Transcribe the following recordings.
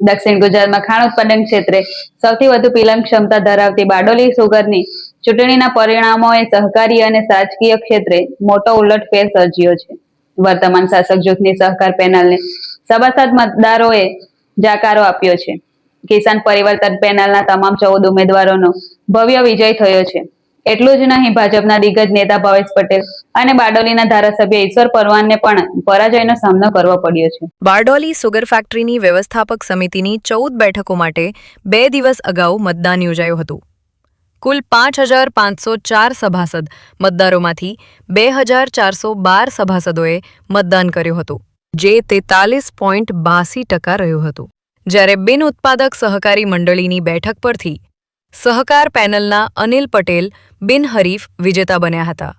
દક્ષિણ ગુજરાતમાં ખાણ ઉત્પાદન ક્ષેત્રે સૌથી વધુ પિલન ક્ષમતા ધરાવતી બારડોલી સુગરની ચૂંટણીના પરિણામોએ સહકારી અને રાજકીય ક્ષેત્રે મોટો ઉલટફેર સર્જ્યો છે। વર્તમાન શાસક જૂથની સહકાર પેનલને સભાસદ મતદારોએ જાકારો આપ્યો છે। કિસાન પરિવર્તન પેનલના તમામ 14 ઉમેદવારોનો ભવ્ય વિજય થયો છે। એટલું જ નહીં, ભાજપના દિગ્ગજ નેતા ભવેશ પટેલ અને બારડોલીના ધારાસભ્ય ઈશ્વર પરમારને પણ પરાજયનો સામનો કરવો પડ્યો છે। બારડોલી સુગર ફેક્ટરીની વ્યવસ્થાપક સમિતિની 14 બેઠકો માટે 2 દિવસ અગાઉ મતદાન યોજાયું હતું। કુલ 5504 સભાસદ મતદારોમાંથી 2412 સભાસદોએ મતદાન કર્યું હતું, જે 43.82% રહ્યું હતું। જ્યારે બિન ઉત્પાદક સહકારી મંડળીની બેઠક પરથી સહકાર પેનલના અનિલ પટેલ બિનહરીફ વિજેતા બન્યા હતા।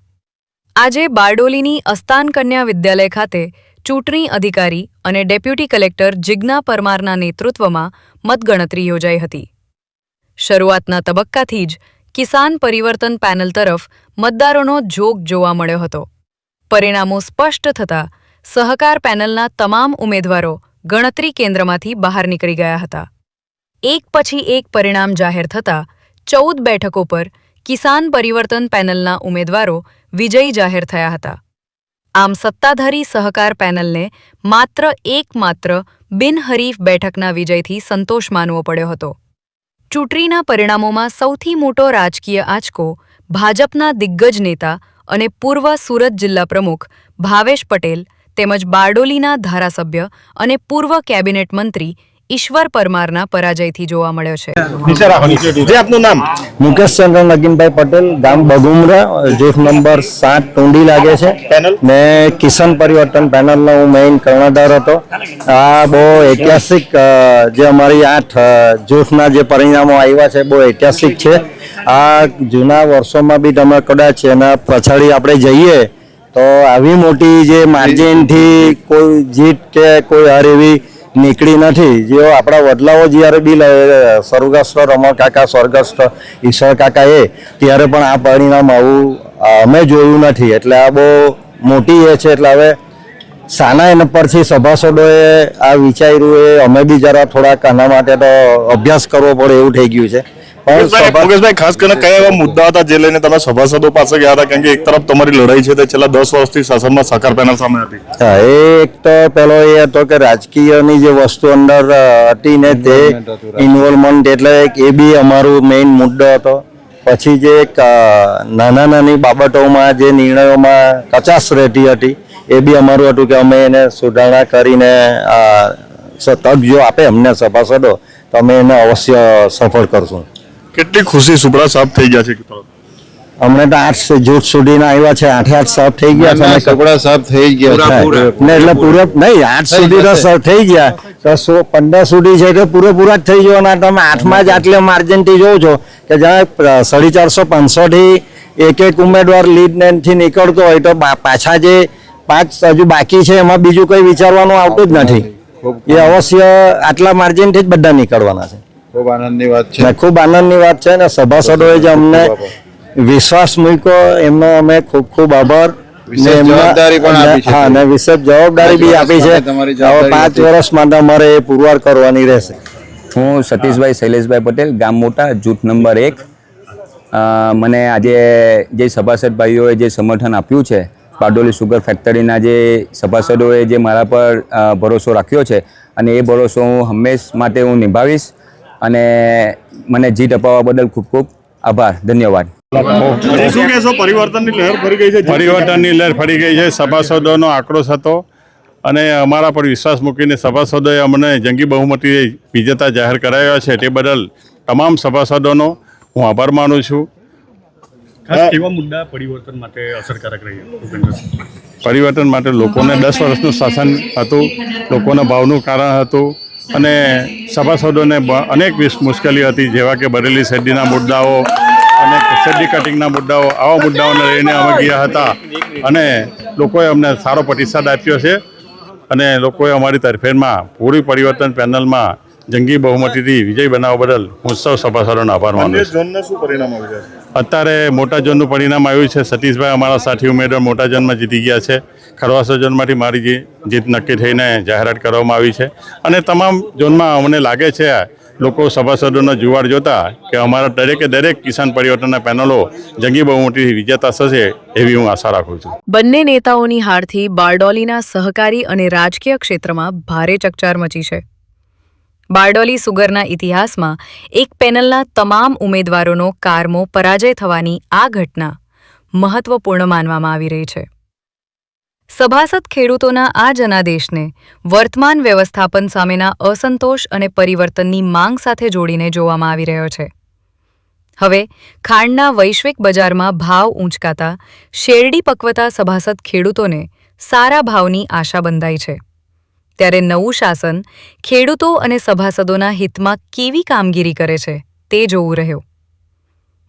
આજે બારડોલીની અસ્તાન કન્યા વિદ્યાલય ખાતે ચૂંટણી અધિકારી અને ડેપ્યુટી કલેક્ટર જિજ્ઞા પરમારના નેતૃત્વમાં મતગણતરી યોજાઈ હતી। શરૂઆતના તબક્કાથી જ કિસાન પરિવર્તન પેનલ તરફ મતદારોનો જોગ જોવા મળ્યો હતો। પરિણામો સ્પષ્ટ થતાં સહકાર પેનલના તમામ ઉમેદવારો ગણતરી કેન્દ્રમાંથી બહાર નીકળી ગયા હતા। એક પછી એક પરિણામ જાહેર થતાં 14 બેઠકો પર કિસાન પરિવર્તન પેનલના ઉમેદવારો વિજયી જાહેર થયા હતા। આમ સત્તાધારી સહકાર પેનલને એકમાત્ર બિનહરીફ બેઠકના વિજયથી સંતોષ માનવો પડ્યો હતો। ચૂંટણીના પરિણામોમાં સૌથી મોટો રાજકીય આંચકો ભાજપના દિગ્ગજ નેતા અને પૂર્વ સુરત જિલ્લા પ્રમુખ ભાવેશ પટેલ તેમજ બારડોલીના ધારાસભ્ય અને પૂર્વ કેબિનેટ મંત્રી ઈશ્વર પરમારના પરાજયથી જોવા મળ્યો છે। જે આપનું નામ? મુકેશ ચંદ્ર નગીનભાઈ પટેલ, ગામ બગુમરા, જૂથ નંબર 7 ટુંડી લાગે છે ને કિસાન પરિવર્તન પેનલનો હું મેઇન કર્ણધાર હતો। આ બહુ ઐતિહાસિક જે અમારી 8 જૂથના જે પરિણામો આવ્યા છે બહુ ઐતિહાસિક છે। આ જૂના વર્ષોમાં બી તમે કદાચ એના પછાડી આપણે જઈએ તો આવી મોટી જે માર્જિનથી કોઈ જીત કે કોઈ હાર એવી નીકળી નથી। જેઓ આપણા વડલાઓ જ્યારે બી સ્વર્ગસ્થ રમણ કાકા, સ્વર્ગસ્થ ઈશ્વર કાકાએ ત્યારે પણ આ પરિણામ આવું અમે જોયું નથી। એટલે આ બહુ મોટી એ છે। એટલે હવે સાના એના પરથી સભાસદોએ આ વિચાર્યું એ અમે બી જરા થોડાક આના માટે તો અભ્યાસ કરવો પડે એવું થઈ ગયું છે। મુકેશભાઈ, ખાસ કરીને કયા એવા મુદ્દા હતા જે લઈને તમે સભાસદો પાસે ગયા હતા? કારણ કે એક તરફ તમારી લડાઈ છે તે છેલ્લા 10 વર્ષથી શાસનમાં સહકાર પેનલ સામે હતી। હા, એક તો પેલો એ હતો કે રાજકીયની જે વસ્તુ અંદર હતી ને તે ઇન્વોલ્વમેન્ટ, એટલે એ બી અમારું મેઇન મુદ્દો હતો। પછી જે નાની બાબતોમાં જે નિર્ણયોમાં કચાશ રહેતી હતી એ બી અમારું હતું કે અમે એને સુધારણા કરીને તક જો આપે અમને સભાસદો તો અમે એને અવશ્ય સફળ કરશું। કેટલી ખુશી, સુપડા સાફ થઈ ગયા છે? અમને તો 8 જૂથ સુધીના આવ્યા છે, 8 સાફ થઈ ગયા છે, કપડા સાફ થઈ ગયા ને એટલે પૂરા નહીં 8 સુધી તો સાફ થઈ ગયા તો 15 સુધી છે તો પૂરેપૂરા જ થઈ જવાના। તમે 8માં જ આટલે માર્જિનથી જોવો છો કે જ્યાં 450-500 થી એક ઉમેદવાર લીડથી નીકળતો હોય તો પાછા જે 5 હજુ બાકી છે એમાં બીજું કંઈ વિચારવાનું આવતું જ નથી। એ અવશ્ય આટલા માર્જિનથી જ બધા નીકળવાના છે। ખૂબ આનંદની વાત છે। ખૂબ આનંદની વાત છે ને સભાસદોએ જે અમને વિશ્વાસ મૂક્યો એમનો અમે ખૂબ ખૂબ આભાર। જવાબદારી પણ આપી છે। હા, ને વિશેષ જવાબદારી બી આપી છે। હવે 5 વર્ષ માટે અમારે એ પુરવાર કરવાની રહેશે। હું સતીશભાઈ શૈલેષભાઈ પટેલ, ગામ મોટા, જૂથ નંબર 1। મને આજે જે સભાસદ ભાઈઓએ જે સમર્થન આપ્યું છે, બારડોલી સુગર ફેક્ટરીના જે સભાસદોએ જે મારા પર ભરોસો રાખ્યો છે અને એ ભરોસો હું હંમેશ માટે હું નિભાવીશ અને મને જીત અપાવવા બદલ ખૂબ ખૂબ આભાર, ધન્યવાદ। શું કહેશો? પરિવર્તનની લહેર ફરી ગઈ છે? પરિવર્તનની લહેર ફરી ગઈ છે। સભાસદોનો આક્રોશ હતો અને અમારા પર વિશ્વાસ મૂકીને સભાસદોએ અમને જંગી બહુમતીએ વિજેતા જાહેર કરાવ્યા છે, તે બદલ તમામ સભાસદોનો હું આભાર માનું છું। કેવા મુદ્દા પરિવર્તન માટે અસરકારક રહ્યા? પરિવર્તન માટે લોકોને 10 વર્ષનું શાસન હતું, લોકોના ભાવનું કારણ હતું અને સભાસદોને અનેક મુશ્કેલી હતી, જેવા કે બરેલી શેરડીના મુદ્દાઓ અને શેરડી કટિંગના મુદ્દાઓ। આવા મુદ્દાઓને લઈને અમે ગયા હતા અને લોકોએ અમને સારો પ્રતિસાદ આપ્યો છે અને લોકોએ અમારી તરફેણમાં પૂરી પરિવર્તન પેનલમાં જંગી બહુમતીથી વિજય બનાવવા બદલ હું સૌ સભાસદોનો આભાર માનું છું। શું પરિણામ આવ્યું છે? અત્યારે મોટા ઝોનનું પરિણામ આવ્યું છે. સતીશભાઈ અમારા સાથી ઉમેદવાર મોટા ઝોનમાં જીતી ગયા છે. ખરવાસો ઝોનમાંથી મારી જીત નક્કી થઈને જાહેરાત કરવામાં આવી છે અને તમામ ઝોનમાં અમને લાગે છે લોકો સભાસદોનો જુવાળ જોતા કે અમારા દરેકે દરેક કિસાન પરિવર્તનના પેનલો જંગી બહુમતીથી વિજેતા થશે એવી હું આશા રાખું છું. બંને નેતાઓની હારથી બારડોલીના સહકારી અને રાજકીય ક્ષેત્રમાં ભારે ચકચાર મચી છે. બારડોલી સુગરના ઇતિહાસમાં એક પેનલના તમામ ઉમેદવારોનો કારમો પરાજય થવાની આ ઘટના મહત્વપૂર્ણ માનવામાં આવી રહી છે. સભાસદ ખેડૂતોના આ જનાદેશને વર્તમાન વ્યવસ્થાપન સામેના અસંતોષ અને પરિવર્તનની માંગ સાથે જોડીને જોવામાં આવી રહ્યો છે. હવે ખાંડના વૈશ્વિક બજારમાં ભાવ ઊંચકાતા શેરડી પકવતા સભાસદ ખેડૂતોને સારા ભાવની આશા બંધાઈ છે. ત્યારે નવું શાસન ખેડૂતો અને સભાસદોના હિતમાં કેવી કામગીરી કરે છે તે જોવું રહ્યું.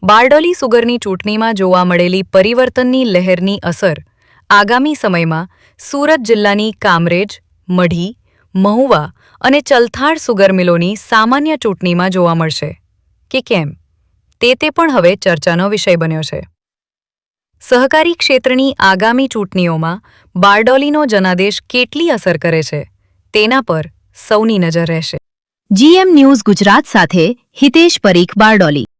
બારડોલી સુગરની ચૂંટણીમાં જોવા મળેલી પરિવર્તનની લહેરની અસર આગામી સમયમાં સુરત જિલ્લાની કામરેજ, મઢી, મહુવા અને ચલથાણ સુગર મિલોની સામાન્ય ચૂંટણીમાં જોવા મળશે કે કેમ તે પણ હવે ચર્ચાનો વિષય બન્યો છે. સહકારી ક્ષેત્રની આગામી ચૂંટણીઓમાં બારડોલીનો જનાદેશ કેટલી અસર કરે છે તેના પર સૌની નજર રહેશે. GM ન્યૂઝ ગુજરાત સાથે હિતેશ પરીખ, બારડોલી.